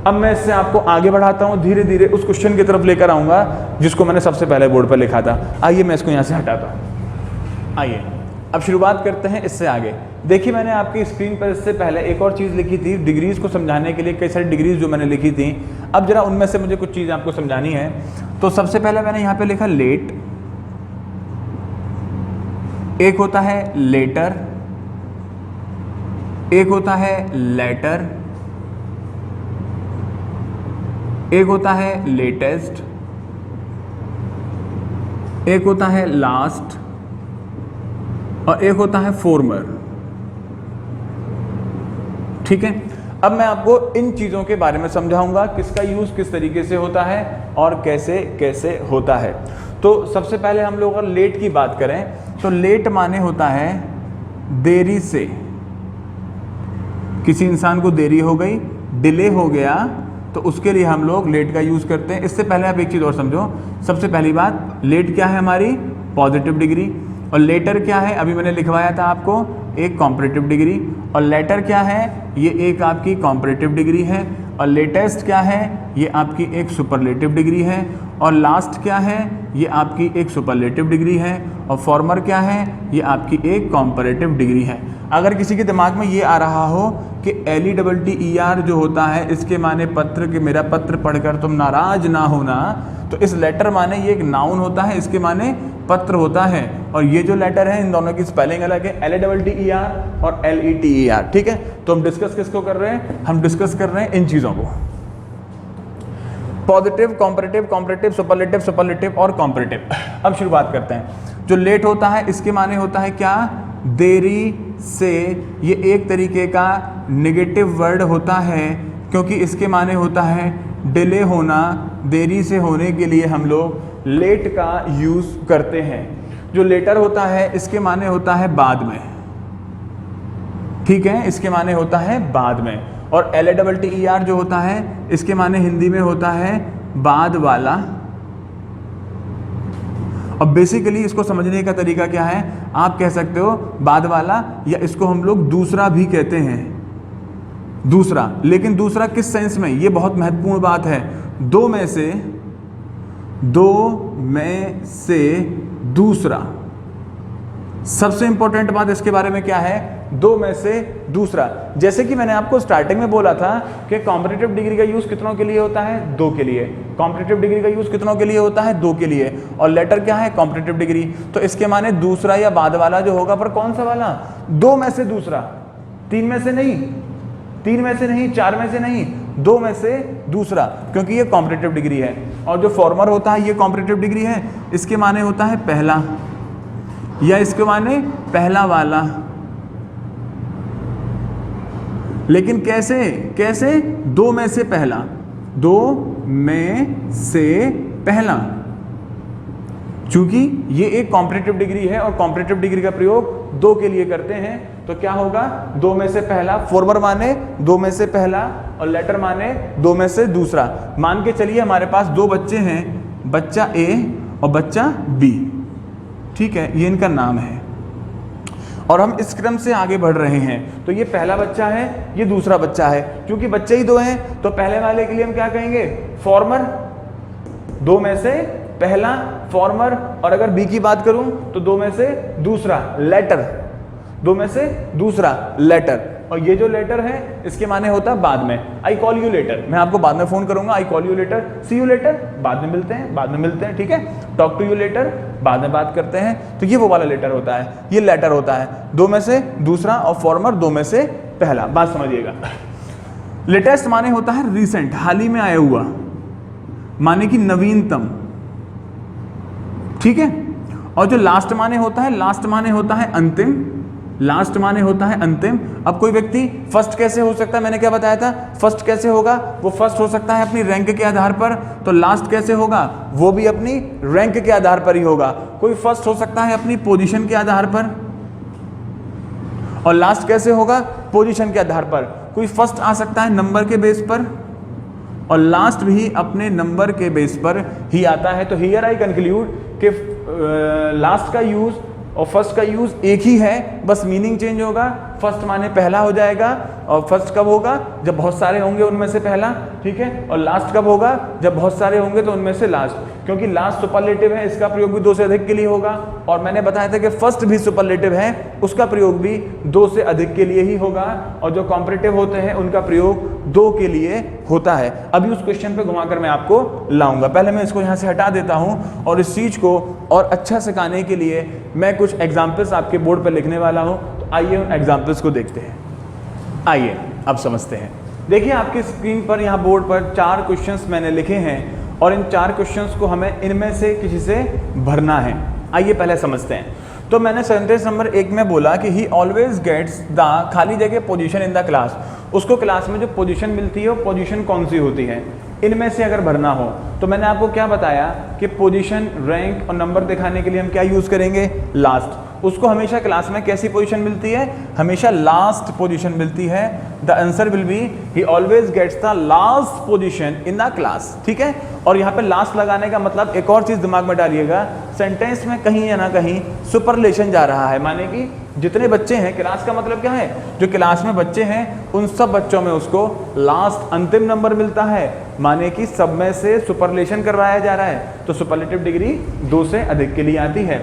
अब मैं इससे आपको आगे बढ़ाता हूँ, धीरे धीरे उस क्वेश्चन की तरफ लेकर आऊँगा जिसको मैंने सबसे पहले बोर्ड पर लिखा था। आइए मैं इसको यहाँ से हटाता हूँ। आइए अब शुरुआत करते हैं इससे आगे। देखिए मैंने आपकी स्क्रीन पर इससे पहले एक और चीज़ लिखी थी, डिग्रीज़ को समझाने के लिए कई सारी डिग्रीज़ जो मैंने लिखी थी। अब जरा उनमें से मुझे कुछ चीज़ आपको समझानी है। तो सबसे पहले मैंने यहाँ पे लिखा लेट, एक होता है लेटर, एक होता है लेटर, एक होता है लेटेस्ट, एक होता है लास्ट और एक होता है फॉर्मर। ठीक है, अब मैं आपको इन चीज़ों के बारे में समझाऊंगा, किसका यूज़ किस तरीके से होता है और कैसे कैसे होता है। तो सबसे पहले हम लोग अगर लेट की बात करें तो लेट माने होता है देरी से, किसी इंसान को देरी हो गई, डिले हो गया, तो उसके लिए हम लोग लेट का यूज़ करते हैं। इससे पहले आप एक चीज़ और समझो, सबसे पहली बात, लेट क्या है हमारी पॉजिटिव डिग्री, और लेटर क्या है अभी मैंने लिखवाया था आपको, एक कॉम्परेटिव डिग्री, और लेटर क्या है ये एक आपकी कॉम्परेटिव डिग्री है, और लेटेस्ट क्या है ये आपकी एक सुपरलेटिव डिग्री है, और लास्ट क्या है ये आपकी एक सुपरलेटिव डिग्री है, और फॉर्मर क्या है ये आपकी एक कॉम्परेटिव डिग्री है। अगर किसी के दिमाग में ये आ रहा हो कि LETTER जो होता है इसके माने पत्र, कि मेरा पत्र पढ़कर तुम नाराज ना होना, तो इस लेटर माने ये एक नाउन होता है, इसके माने पत्र होता है, और ये जो लेटर है इन दोनों की स्पेलिंग अलग है, LETTER और LETER। ठीक है, तो हम डिस्कस किसको कर रहे हैं, हम डिस्कस कर रहे हैं इन चीज़ों को, positive, comparative, comparative, superlative, superlative और कॉम्परेटिव। अब शुरुआत करते हैं। जो लेट होता है इसके माने होता है क्या, देरी से, ये एक तरीके का नेगेटिव वर्ड होता है, क्योंकि इसके माने होता है डिले होना, देरी से होने के लिए हम लोग लेट का यूज़ करते हैं। जो लेटर होता है इसके माने होता है बाद में। ठीक है, इसके माने होता है बाद में, और LETTER जो होता है इसके माने हिंदी में होता है बाद वाला। और बेसिकली इसको समझने का तरीका क्या है, आप कह सकते हो बाद वाला, या इसको हम लोग दूसरा भी कहते हैं, दूसरा। लेकिन दूसरा किस सेंस में, ये बहुत महत्वपूर्ण बात है। दो में से दूसरा, सबसे इंपॉर्टेंट बात इसके बारे में क्या है, दो में से दूसरा। जैसे कि मैंने आपको स्टार्टिंग में बोला था कि कॉम्परेटिव डिग्री का यूज कितनों के लिए होता है, दो के लिए। कॉम्परेटिव डिग्री का यूज कितनों के लिए होता है, दो के लिए। और लेटर क्या है, कॉम्परेटिव डिग्री, तो इसके माने दूसरा या बाद वाला जो होगा, पर कौन सा वाला, दो में से दूसरा, तीन में से नहीं, तीन में से नहीं, चार में से नहीं, दो में से दूसरा, क्योंकि ये कॉम्परेटिव डिग्री है। और जो फॉर्मर होता है ये कॉम्परेटिव डिग्री है, इसके माने होता है पहला, या इसके माने पहला वाला। लेकिन कैसे, कैसे, दो में से पहला, दो में से पहला, चूंकि ये एक कॉम्परेटिव डिग्री है और कॉम्परेटिव डिग्री का प्रयोग दो के लिए करते हैं, तो क्या होगा, दो में से पहला। फॉर्मर माने दो में से पहला, और लेटर माने दो में से दूसरा। मान के चलिए हमारे पास दो बच्चे हैं, बच्चा A और बच्चा B। ठीक है, ये इनका नाम है, और हम इस क्रम से आगे बढ़ रहे हैं। तो ये पहला बच्चा है, ये दूसरा बच्चा है। क्योंकि बच्चे ही दो हैं तो पहले वाले के लिए हम क्या कहेंगे, फॉर्मर, दो में से पहला फॉर्मर। और अगर बी की बात करूं तो दो में से दूसरा लेटर, दो में से दूसरा लेटर। और ये जो लेटर है इसके माने होता है बाद में। आई कॉल यू लेटर, मैं आपको बाद में फोन करूंगा, I call you later, see you later, बाद में मिलते हैं, बाद में मिलते हैं। ठीक है, टॉक टू यू लेटर, बाद में बात करते हैं। तो ये वो वाला लेटर होता है, ये लेटर होता है, दो में से दूसरा, और फॉर्मर दो में से पहला। बात समझिएगा। लेटेस्ट माने होता है रिसेंट, हाल ही में आया हुआ, माने कि नवीनतम। ठीक है, और जो लास्ट माने होता है, लास्ट माने होता है अंतिम, लास्ट माने होता है अंतिम। अब कोई व्यक्ति फर्स्ट कैसे हो सकता है, मैंने क्या बताया था, फर्स्ट कैसे होगा, वो फर्स्ट हो सकता है अपनी रैंक के आधार पर, तो लास्ट कैसे होगा, वो भी अपनी रैंक के आधार पर ही होगा। कोई फर्स्ट हो सकता है अपनी पोजीशन के आधार पर, और लास्ट कैसे होगा, पोजीशन के आधार पर। कोई फर्स्ट आ सकता है नंबर के बेस पर, और लास्ट भी अपने नंबर के बेस पर ही आता है। तो हियर आई कंक्लूड कि लास्ट का यूज और फर्स्ट का यूज एक ही है, बस मीनिंग चेंज होगा। फर्स्ट माने पहला हो जाएगा, और फर्स्ट कब होगा, जब बहुत सारे होंगे उनमें से पहला। ठीक है, और लास्ट कब होगा, जब बहुत सारे होंगे तो उनमें से लास्ट। क्योंकि लास्ट सुपरलेटिव है, इसका प्रयोग भी दो से अधिक के लिए होगा। और मैंने बताया था कि फर्स्ट भी सुपरलेटिव है, उसका प्रयोग भी दो से अधिक के लिए ही होगा। और जो कॉम्परेटिव होते हैं उनका प्रयोग दो के लिए होता है। अभी उस क्वेश्चन पे घुमाकर मैं आपको लाऊंगा। पहले मैं इसको यहाँ से हटा देता हूँ, और इस चीज को और अच्छा सिखाने के लिए मैं कुछ एग्जाम्पल्स आपके बोर्ड पर लिखने वाला हूँ। तो आइए उन एग्जाम्पल्स को देखते हैं। आइए अब समझते हैं। देखिए आपकी स्क्रीन पर, यहाँ बोर्ड पर 4 क्वेश्चंस मैंने लिखे हैं, और इन 4 क्वेश्चंस को हमें इनमें से किसी से भरना है। आइए पहले समझते हैं। तो मैंने सेंटेंस नंबर 1 में बोला कि ही ऑलवेज गेट्स द खाली जगह पोजीशन इन द क्लास। उसको क्लास में जो पोजीशन मिलती है वो पोजीशन कौन सी होती है, इनमें से अगर भरना हो तो मैंने आपको क्या बताया कि पोजीशन, रैंक और नंबर दिखाने के लिए हम क्या यूज़ करेंगे, लास्ट। उसको हमेशा क्लास में कैसी पोजीशन मिलती है, हमेशा लास्ट पोजीशन मिलती है। The answer will be he always gets the last position in the class. ठीक है, और यहाँ पे लास्ट लगाने का मतलब एक और चीज़ दिमाग में डालिएगा, सेंटेंस में कहीं या ना कहीं सुपरलेशन जा रहा है, माने कि जितने बच्चे हैं, क्लास का मतलब क्या है, जो क्लास में बच्चे हैं उन सब बच्चों में उसको लास्ट अंतिम नंबर मिलता है, माने कि सब में से सुपरलेशन करवाया जा रहा है, तो सुपरलेटिव डिग्री 2 से अधिक के लिए आती है।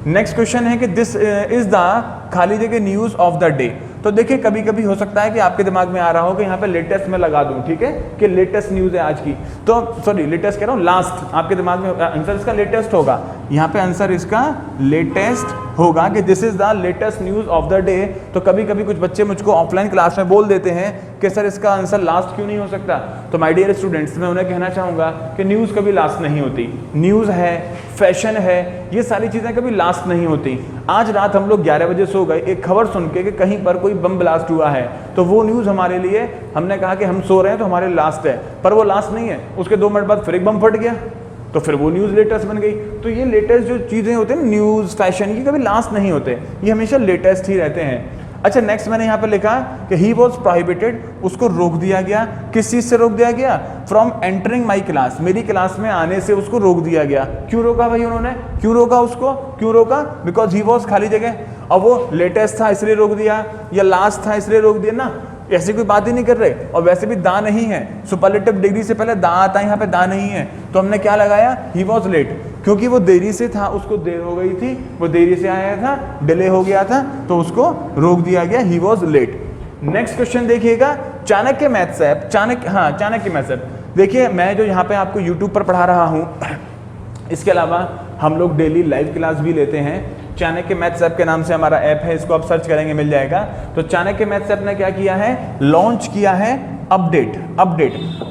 नेक्स्ट क्वेश्चन है कि दिस इज द खाली जगह न्यूज़ ऑफ द डे। तो देखिए कभी कभी हो सकता है कि आपके दिमाग में आ रहा हो कि यहाँ पे लेटेस्ट में लगा दूं, ठीक है, कि लेटेस्ट न्यूज़ है आज की, तो सॉरी लेटेस्ट कह रहा हूँ, लास्ट आपके दिमाग में आंसर इसका लेटेस्ट होगा, यहाँ पे आंसर इसका लेटेस्ट होगा कि this is the latest news of the day. तो कभी कभी कुछ बच्चे मुझको ऑफलाइन क्लास में बोल देते हैं कि सर इसका आंसर लास्ट क्यों नहीं हो सकता, तो माय डियर स्टूडेंट्स मैं उन्हें कहना चाहूँगा कि न्यूज़ कभी लास्ट नहीं होती। न्यूज़ है, फैशन है, ये सारी चीज़ें कभी लास्ट नहीं होती। आज रात हम लोग 11 बजे सो गए एक खबर सुन के कि कहीं पर कोई बम ब्लास्ट हुआ है, तो वो न्यूज़ हमारे लिए, हमने कहा कि हम सो रहे हैं तो हमारे लास्ट है, पर वो लास्ट नहीं है, उसके 2 मिनट बाद फिर एक बम फट गया, तो फिर वो न्यूज़ लेटेस्ट बन गई। तो ये लेटेस्ट जो चीज़ें होते हैं, न्यूज़, फैशन, ये कभी लास्ट नहीं होते, ये हमेशा लेटेस्ट ही रहते हैं। अच्छा, नेक्स्ट मैंने यहाँ पे लिखा कि ही वॉज प्रोहिबिटेड, उसको रोक दिया गया। किस चीज़ से रोक दिया गया, फ्रॉम एंटरिंग माई क्लास, मेरी क्लास में आने से उसको रोक दिया गया। क्यों रोका भाई उन्होंने, क्यों रोका उसको, क्यों रोका, बिकॉज ही वॉज खाली जगह, और वो लेटेस्ट था इसलिए रोक दिया, या लास्ट था इसलिए रोक दिया ना, ऐसी कोई बात ही नहीं कर रहे। और वैसे भी दा नहीं है, सुपरलेटिव डिग्री से पहले दा आता है, यहाँ पे दा नहीं है, तो हमने क्या लगाया, ही वॉज लेट, क्योंकि वो देरी से था, उसको देर हो गई थी, वो देरी से आया था, डिले हो गया था, तो उसको रोक दिया गया, he was late. Next question देखिएगा, Chanakya maths app, Chanakya maths app. देखिए मैं जो यहाँ पे आपको यूट्यूब पर पढ़ा रहा हूँ, इसके अलावा हम लोग डेली लाइव क्लास भी लेते हैं। चाणक्य मैथ्स ऐप के नाम से हमारा ऐप है, इसको आप सर्च करेंगे मिल जाएगा। तो चाणक्य मैथ्स ऐप ने क्या किया है, लॉन्च किया है अपडेट।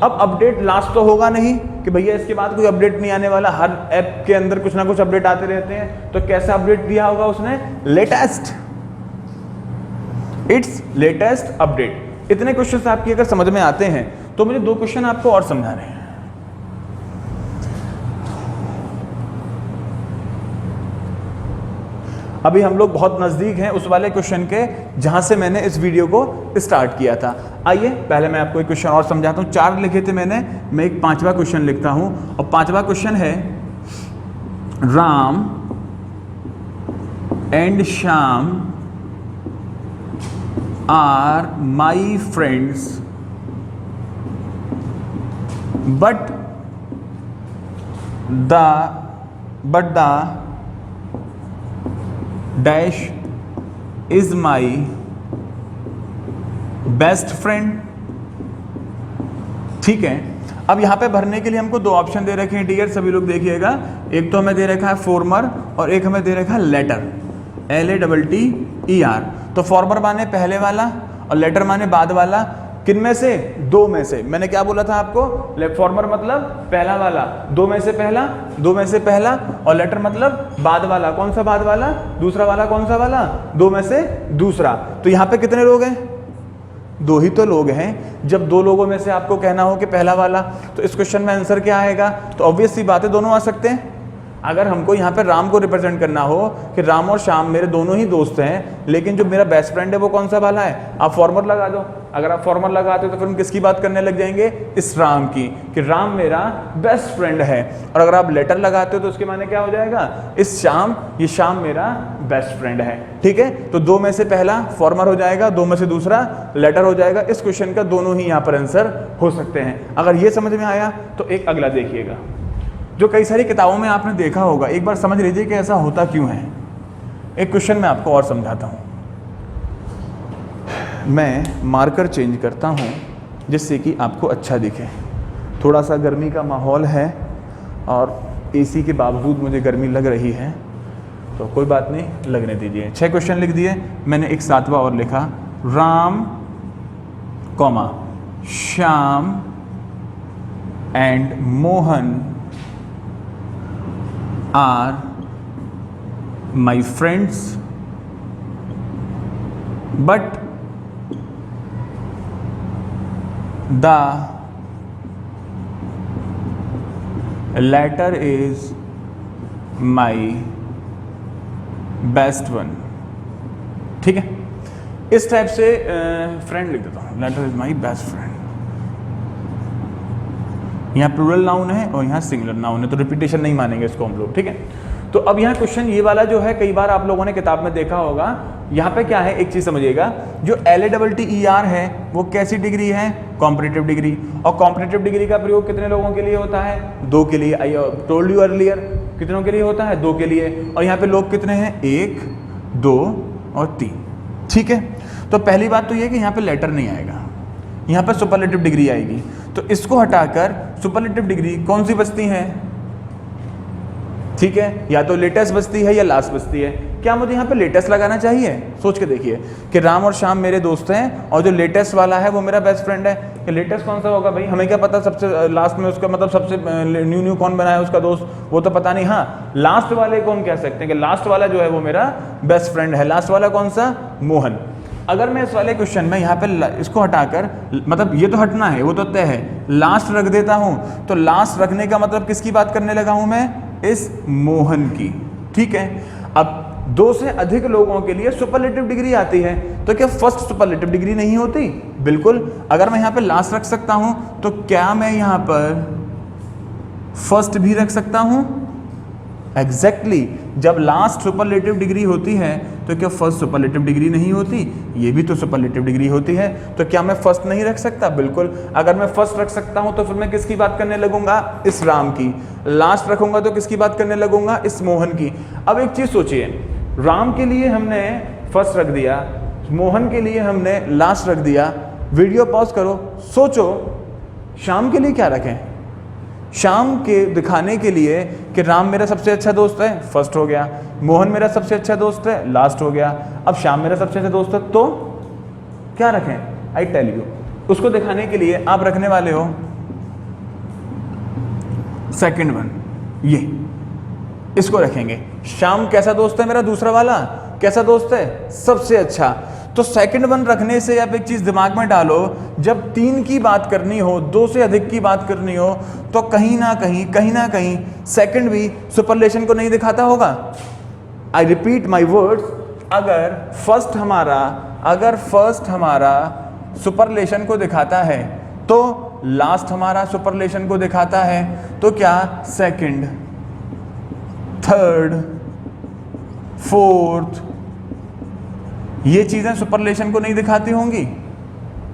अब अपडेट लास्ट तो होगा नहीं कि भैया इसके बाद कोई अपडेट नहीं आने वाला, हर ऐप के अंदर कुछ ना कुछ अपडेट आते रहते हैं। तो कैसा अपडेट दिया होगा उसने, लेटेस्ट, इट्स लेटेस्ट अपडेट। इतने क्वेश्चन आपकी अगर समझ में आते हैं तो मुझे 2 क्वेश्चन आपको और समझाने हैं। अभी हम लोग बहुत नज़दीक हैं उस वाले क्वेश्चन के जहां से मैंने इस वीडियो को स्टार्ट किया था। आइए पहले मैं आपको एक क्वेश्चन और समझाता हूं। 4 लिखे थे मैंने, मैं एक 5वां क्वेश्चन लिखता हूं, और 5वां क्वेश्चन है, Ram and Shyam are my friends but the dash is my best friend. ठीक है, अब यहां पे भरने के लिए हमको 2 ऑप्शन दे रखे हैं डियर, सभी लोग देखिएगा। एक तो हमें दे रखा है फॉर्मर और एक हमें दे रखा है लेटर, LATTER। तो फॉर्मर माने पहले वाला और लेटर माने बाद वाला। किन में से, 2 में से। मैंने क्या बोला था आपको, फॉर्मर मतलब पहला वाला, 2 में से पहला, 2 में से पहला, और लेटर मतलब बाद वाला। कौन सा बाद वाला, दूसरा वाला। कौन सा वाला, 2 में से दूसरा। तो यहाँ पे कितने लोग हैं, 2 ही तो लोग हैं। जब 2 लोगों में से आपको कहना हो कि पहला वाला, तो इस क्वेश्चन में आंसर क्या आएगा, तो ऑब्वियस सी बात है दोनों आ सकते हैं। अगर हमको यहाँ पे राम को रिप्रेजेंट करना हो कि राम और श्याम मेरे दोनों ही दोस्त हैं, लेकिन जो मेरा बेस्ट फ्रेंड है वो कौन सा वाला है, आप फॉर्मर लगा दो। अगर आप फॉर्मर लगाते हो तो फिर हम किसकी बात करने लग जाएंगे, इस राम की, कि राम मेरा बेस्ट फ्रेंड है। और अगर आप लेटर लगाते हो तो उसके माने क्या हो जाएगा, इस श्याम, ये श्याम मेरा बेस्ट फ्रेंड है। ठीक है, तो 2 में से पहला फॉर्मर हो जाएगा, 2 में से दूसरा लेटर हो जाएगा। इस क्वेश्चन का दोनों ही यहाँ पर आंसर हो सकते हैं। अगर ये समझ में आया तो एक अगला देखिएगा, जो कई सारी किताबों में आपने देखा होगा, एक बार समझ लीजिए कि ऐसा होता क्यों है। एक क्वेश्चन मैं आपको और समझाता हूँ। मैं मार्कर चेंज करता हूँ जिससे कि आपको अच्छा दिखे। थोड़ा सा गर्मी का माहौल है और एसी के बावजूद मुझे गर्मी लग रही है, तो कोई बात नहीं, लगने दीजिए। 6 क्वेश्चन लिख दिए मैंने, एक 7वां और लिखा, Ram comma Shyam and Mohan are my friends, but the latter is my best one। ठीक है, इस टाइप से फ्रेंड लिख देता हूँ, letter is my best friend. यहाँ प्लूरल नाउन है और यहाँ सिंगुलर नाउन है, तो रिपीटेशन नहीं मानेंगे इसको हम लोग। ठीक है, तो अब यहाँ क्वेश्चन ये वाला जो है, कई बार आप लोगों ने किताब में देखा होगा, यहाँ पे क्या है, एक चीज समझिएगा, जो LATTER है वो कैसी डिग्री है, कॉम्पिटिटिव डिग्री। और कॉम्पिटिटिव डिग्री का प्रयोग कितने लोगों के लिए होता है, 2 के लिए। आई टोल्ड यू अर्लियर, कितनों के लिए होता है, 2 के लिए। और यहाँ पे लोग कितने हैं, 1, 2 और 3। ठीक है, तो पहली बात तो ये कि यहाँ पे लेटर नहीं आएगा, यहाँ पे सुपरलेटिव डिग्री आएगी। तो इसको हटाकर सुपरलेटिव डिग्री कौन सी बचती है, ठीक है, या तो लेटेस्ट बचती है या लास्ट बचती है। क्या मुझे यहाँ पे लेटेस्ट लगाना चाहिए, सोच के देखिए कि राम और श्याम मेरे दोस्त हैं और जो लेटेस्ट वाला है वो मेरा बेस्ट फ्रेंड है। कि लेटेस्ट कौन सा होगा भाई, हमें क्या पता सबसे लास्ट में उसका मतलब सबसे न्यू कौन बना है उसका दोस्त, वो तो पता नहीं। हाँ, लास्ट वाले को हम कह सकते हैं कि लास्ट वाला जो है वो मेरा बेस्ट फ्रेंड है। लास्ट वाला कौन सा, मोहन। अगर मैं इस वाले क्वेश्चन में यहाँ पे इसको हटाकर, मतलब ये तो हटना है, वो तो तय है, लास्ट रख देता हूँ, तो लास्ट रखने का मतलब किसकी बात करने लगा हूँ मैं, इस मोहन की। ठीक है, अब 2 से अधिक लोगों के लिए सुपरलेटिव डिग्री आती है, तो क्या फर्स्ट सुपरलेटिव डिग्री नहीं होती, बिल्कुल। अगर मैं यहाँ पे लास्ट रख सकता हूँ, तो क्या मैं यहाँ पर फर्स्ट भी रख सकता हूँ, एग्जैक्टली। जब लास्ट सुपरलेटिव डिग्री होती है तो क्या फर्स्ट सुपरलेटिव डिग्री नहीं होती, ये भी तो सुपरलेटिव डिग्री होती है। तो क्या मैं फर्स्ट नहीं रख सकता, बिल्कुल। अगर मैं फर्स्ट रख सकता हूं तो फिर मैं किसकी बात करने लगूंगा, इस राम की। लास्ट रखूंगा तो किसकी बात करने लगूंगा, इस मोहन की। अब एक चीज सोचिए, राम के लिए हमने फर्स्ट रख दिया, मोहन के लिए हमने लास्ट रख दिया। वीडियो पॉज करो, सोचो श्याम के लिए क्या रखें। शाम के दिखाने के लिए कि राम मेरा सबसे अच्छा दोस्त है, फर्स्ट हो गया। मोहन मेरा सबसे अच्छा दोस्त है, लास्ट हो गया। अब श्याम मेरा सबसे अच्छा दोस्त है, तो क्या रखें, आई टेल यू। उसको दिखाने के लिए आप रखने वाले हो सेकंड वन, ये इसको रखेंगे। श्याम कैसा दोस्त है मेरा, दूसरा वाला कैसा दोस्त है, सबसे अच्छा। तो सेकंड वन रखने से आप एक चीज दिमाग में डालो, जब 3 की बात करनी हो, 2 से अधिक की बात करनी हो, तो कहीं ना कहीं सेकंड भी सुपरलेशन को नहीं दिखाता होगा। आई रिपीट माई वर्ड्स, अगर फर्स्ट हमारा सुपरलेशन को दिखाता है तो लास्ट हमारा सुपरलेशन को दिखाता है, तो क्या सेकंड, थर्ड, फोर्थ, ये चीजें सुपरलेशन को नहीं दिखाती होंगी।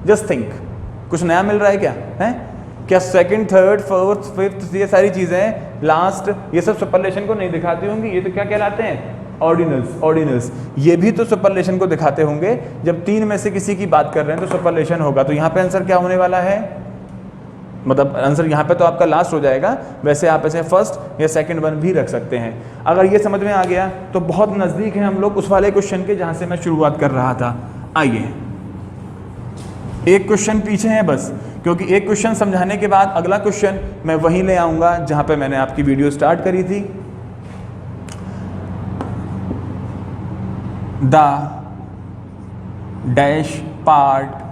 जस्ट थिंक, कुछ नया मिल रहा है क्या, है क्या सेकंड, थर्ड, फोर्थ, फिफ्थ, ये सारी चीजें, लास्ट, ये सब सुपरलेशन को नहीं दिखाती होंगी। ये तो क्या कहलाते हैं, ऑर्डिनल्स। ये भी तो सुपरलेशन को दिखाते होंगे। जब 3 में से किसी की बात कर रहे हैं तो सुपरलेशन होगा। तो यहाँ पे आंसर क्या होने वाला है, मतलब आंसर यहाँ पे तो आपका लास्ट हो जाएगा। वैसे आप ऐसे फर्स्ट या सेकंड वन भी रख सकते हैं। अगर ये समझ में आ गया तो बहुत नज़दीक है हम लोग उस वाले क्वेश्चन के जहाँ से मैं शुरुआत कर रहा था। आइए, एक क्वेश्चन पीछे है बस, क्योंकि एक क्वेश्चन समझाने के बाद अगला क्वेश्चन मैं वहीं ले आऊँगा जहाँ पे मैंने आपकी वीडियो स्टार्ट करी थी। The dash part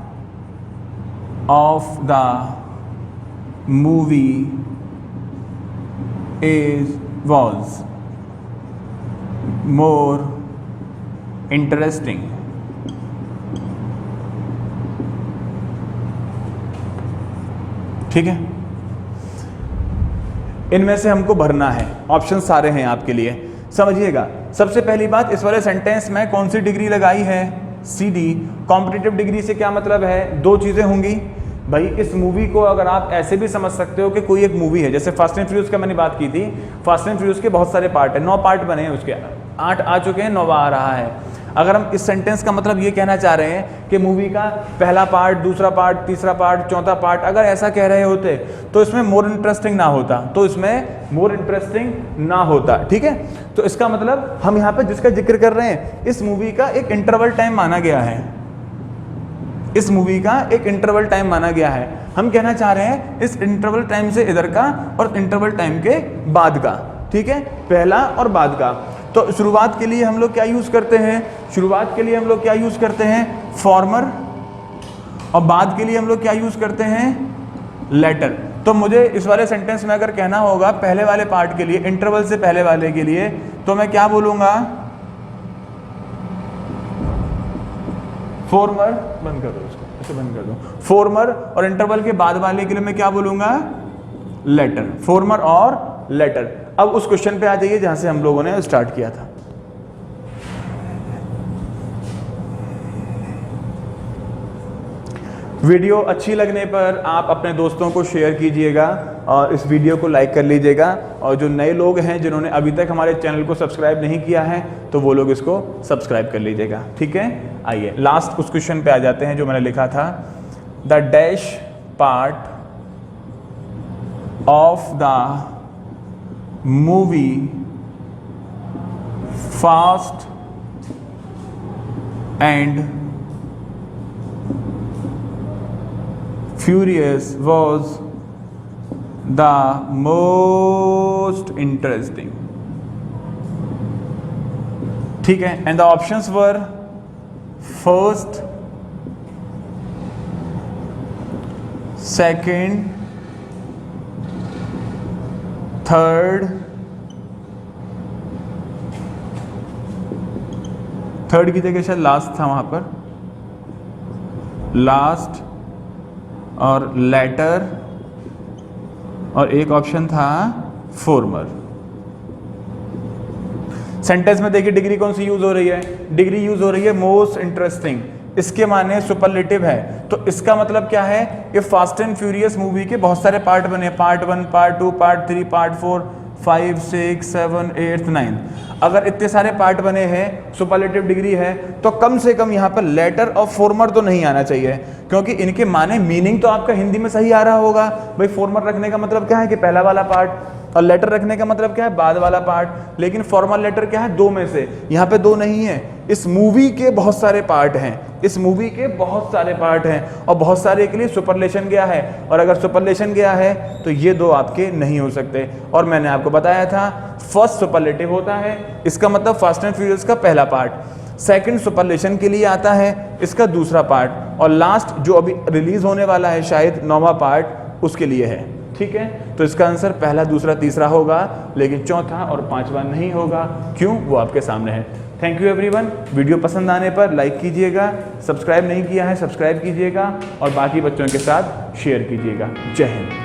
of the movie was more interesting। ठीक है, इनमें से हमको भरना है, ऑप्शन सारे हैं आपके लिए, समझिएगा। सबसे पहली बात, इस वाले सेंटेंस में कौन सी डिग्री लगाई है, CD। कॉम्पिटिटिव डिग्री से क्या मतलब है, 2 चीजें होंगी भाई। इस मूवी को अगर आप ऐसे भी समझ सकते हो कि कोई एक मूवी है, जैसे फास्ट एंड फ्यूरियस का मैंने बात की थी। फास्ट एंड फ्यूरियस के बहुत सारे पार्ट है, 9 पार्ट बने हैं उसके, 8 आ चुके हैं, 9वां आ रहा है। अगर हम इस सेंटेंस का मतलब ये कहना चाह रहे हैं कि मूवी का पहला पार्ट, दूसरा पार्ट, तीसरा पार्ट, चौथा पार्ट, अगर ऐसा कह रहे होते तो इसमें मोर इंटरेस्टिंग ना होता, ठीक है। तो इसका मतलब हम यहाँ पे जिसका जिक्र कर रहे हैं, इस मूवी का एक इंटरवल टाइम माना गया है। हम कहना चाह रहे हैं इस इंटरवल टाइम से इधर का और इंटरवल टाइम के बाद का, ठीक है, पहला और बाद का। तो शुरुआत के लिए हम लोग क्या यूज़ करते हैं, शुरुआत के लिए हम लोग क्या यूज़ करते हैं, फॉर्मर, और बाद के लिए हम लोग क्या यूज़ करते हैं, लेटर। तो मुझे इस वाले सेंटेंस में अगर कहना होगा पहले वाले पार्ट के लिए, इंटरवल से पहले वाले के लिए, तो मैं क्या बोलूँगा, फॉर्मर, बंद कर दो इसको, इसे बंद कर दो, फॉर्मर, और इंटरवल के बाद वाले के लिए मैं क्या बोलूँगा, लेटर, फॉर्मर और लेटर। अब उस क्वेश्चन पे आ जाइए जहाँ से हम लोगों ने स्टार्ट किया था। वीडियो अच्छी लगने पर आप अपने दोस्तों को शेयर कीजिएगा और इस वीडियो को लाइक कर लीजिएगा, और जो नए लोग हैं जिन्होंने अभी तक हमारे चैनल को सब्सक्राइब नहीं किया है तो वो लोग इसको सब्सक्राइब कर लीजिएगा, ठीक है। आइए लास्ट उस क्वेश्चन पे आ जाते हैं जो मैंने लिखा था, the dash part of the movie fast and Furious was the most interesting, ठीक है। and the options were first, second, third की जगह शायद लास्ट था वहां पर, लास्ट और लेटर, और एक ऑप्शन था फॉर्मर। सेंटेंस में देखिए डिग्री कौन सी यूज हो रही है, डिग्री यूज हो रही है मोस्ट इंटरेस्टिंग, इसके माने सुपरलेटिव है। तो इसका मतलब क्या है कि फास्ट एंड फ्यूरियस मूवी के बहुत सारे पार्ट बने, पार्ट 1, पार्ट 2, पार्ट 3, पार्ट 4, 5, 6, 7, 8, 9। अगर इतने सारे पार्ट बने हैं, सुपरलेटिव डिग्री है, तो कम से कम यहाँ पर लेटर और फॉर्मर तो नहीं आना चाहिए, क्योंकि इनके माने मीनिंग तो आपका हिंदी में सही आ रहा होगा। भाई फॉर्मर रखने का मतलब क्या है कि पहला वाला पार्ट, और लेटर रखने का मतलब क्या है, बाद वाला पार्ट। लेकिन फॉर्मल लेटर क्या है, दो में से, यहाँ पे दो नहीं है। इस मूवी के बहुत सारे पार्ट हैं, इस मूवी के बहुत सारे पार्ट हैं, और बहुत सारे के लिए सुपरलेशन गया है, और अगर सुपरलेशन गया है तो ये दो आपके नहीं हो सकते। और मैंने आपको बताया था फर्स्ट सुपरलेटिव होता है, इसका मतलब फास्ट एंड फ्यूरियस का पहला पार्ट, सेकंड सुपरलेशन के लिए आता है इसका दूसरा पार्ट, और लास्ट जो अभी रिलीज होने वाला है शायद 9वां पार्ट उसके लिए है, ठीक है। तो इसका आंसर पहला, दूसरा, तीसरा होगा, लेकिन चौथा और पांचवा नहीं होगा। क्यों, वो आपके सामने है। Thank you everyone. वीडियो पसंद आने पर लाइक कीजिएगा, सब्सक्राइब नहीं किया है सब्सक्राइब कीजिएगा, और बाकी बच्चों के साथ शेयर कीजिएगा। जय हिंद।